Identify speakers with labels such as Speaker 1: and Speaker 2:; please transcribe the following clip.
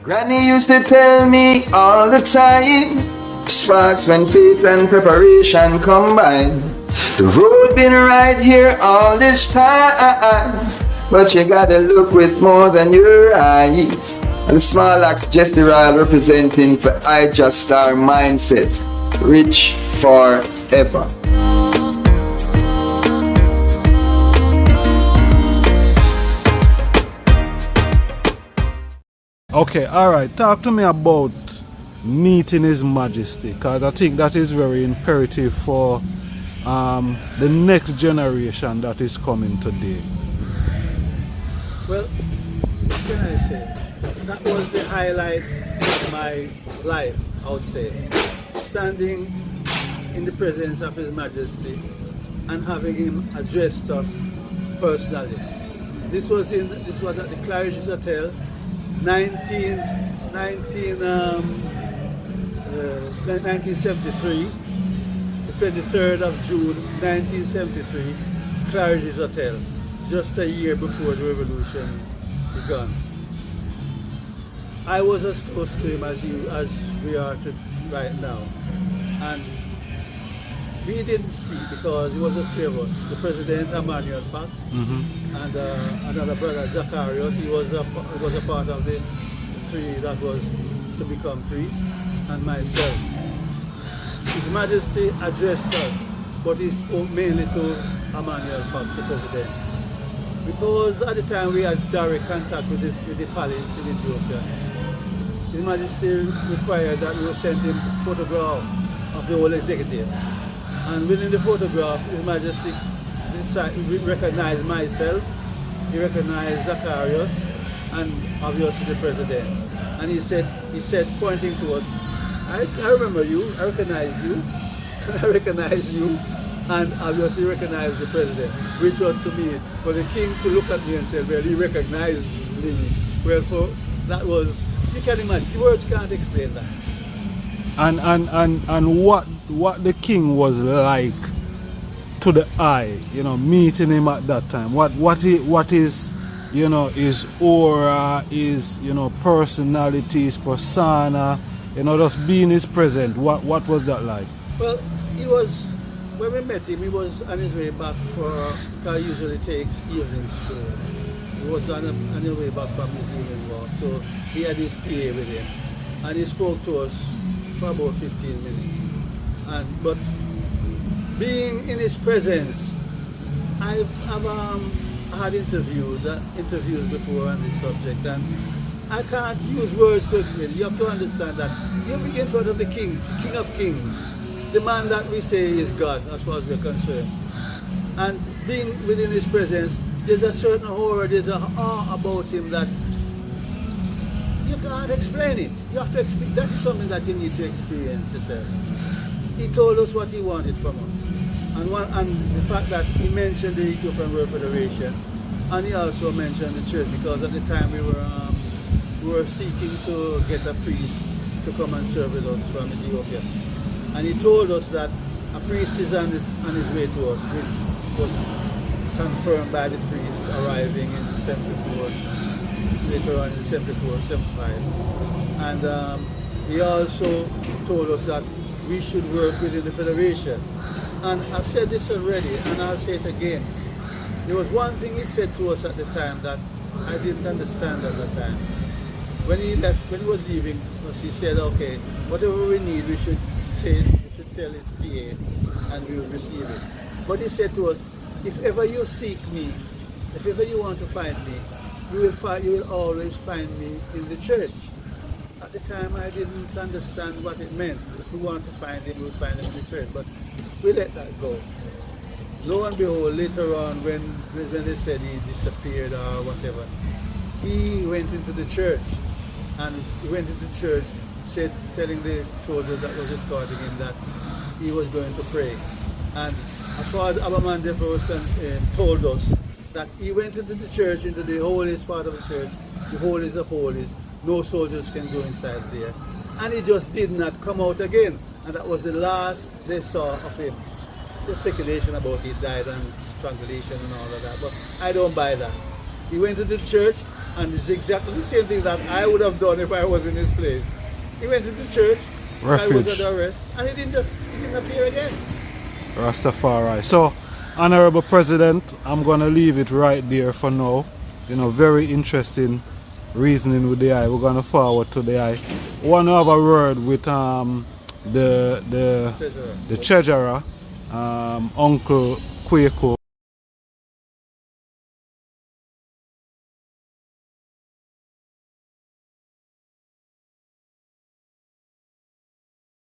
Speaker 1: Granny used to tell me all the time, sparks when faith and preparation combine. The road been right here all this time, but you gotta look with more than your eyes. And small axe Jesse Ryle representing for I Just Star Mindset, rich forever.
Speaker 2: Okay, alright, talk to me about meeting His Majesty, because I think that is very imperative for the next generation that is coming today.
Speaker 3: Well, what can I say? That was the highlight of my life, I would say. Standing in the presence of His Majesty and having him address us personally. This was at the Claridge's Hotel, 1973, the 23rd of June 1973, Claridge's Hotel, just a year before the revolution began. I was as close to him as we are right now, and we didn't speak because it was the three of us, the President Emmanuel Fox, and another brother Zacharias. He was a part of the three that was to become priest, and myself. His Majesty addressed us, but he spoke mainly to Emmanuel Fox, the President, because at the time we had direct contact with the palace in Ethiopia. His Majesty required that we send him a photograph of the whole executive. And within the photograph, His Majesty recognized myself, he recognized Zacharias, and obviously the President. And he said, pointing to us, I remember you, I recognize you, and I recognize you, and obviously recognize the President, which was to me, for the King to look at me and say, well, he recognized me. Well, that was, you can imagine, the words can't explain that.
Speaker 2: And what the King was like to the eye, meeting him at that time. What is his aura, his personality, his persona, just being his present. What was that like?
Speaker 3: Well, when we met him, he was on his way back because he usually takes evening stroll. He was on his way back from his evening walk, so he had his PA with him, and he spoke to us for about 15 minutes. But being in his presence, I've had interviews before on this subject, and I can't use words to explain. You have to understand that you'll be in front of the King of Kings, the man that we say is God, as far as we're concerned. And being within his presence, there's a certain horror, there's an awe about him that you can't explain it. You have to explain. That is something that you need to experience yourself. He told us what he wanted from us. And the fact that he mentioned the Ethiopian World Federation, and he also mentioned the church, because at the time we were seeking to get a priest to come and serve with us from Ethiopia. And he told us that a priest is on his way to us, which was confirmed by the priest arriving in 74, later on in 74, 75. And he also told us that we should work within the Federation. And I've said this already, and I'll say it again. There was one thing he said to us at the time that I didn't understand at the time. When he was leaving, he said, okay, whatever we need, we should tell his PA, and we will receive it. But he said to us, if ever you seek me, if ever you want to find me, you will always find me in the church. At the time, I didn't understand what it meant. If we want to find him, we would find him in the church. But we let that go. Lo and behold, later on, when they said he disappeared or whatever, he went into the church. And he went into the church, telling the soldiers that was escorting him that he was going to pray. And as far as Amde told us, that he went into the church, into the holiest part of the church, the holiest of holies. No soldiers can go inside there. And he just did not come out again. And that was the last they saw of him. There's speculation about he died and strangulation and all of that, but I don't buy that. He went to the church, And it's exactly the same thing that I would have done if I was in his place. He went to the church, I was
Speaker 2: Refuge.
Speaker 3: under arrest, and he didn't appear again.
Speaker 2: Rastafari. So, Honorable President, I'm going to leave it right there for now. You know, very interesting reasoning with the eye. We're going to forward to the eye. Want to have a word with the treasurer, Uncle Kweko.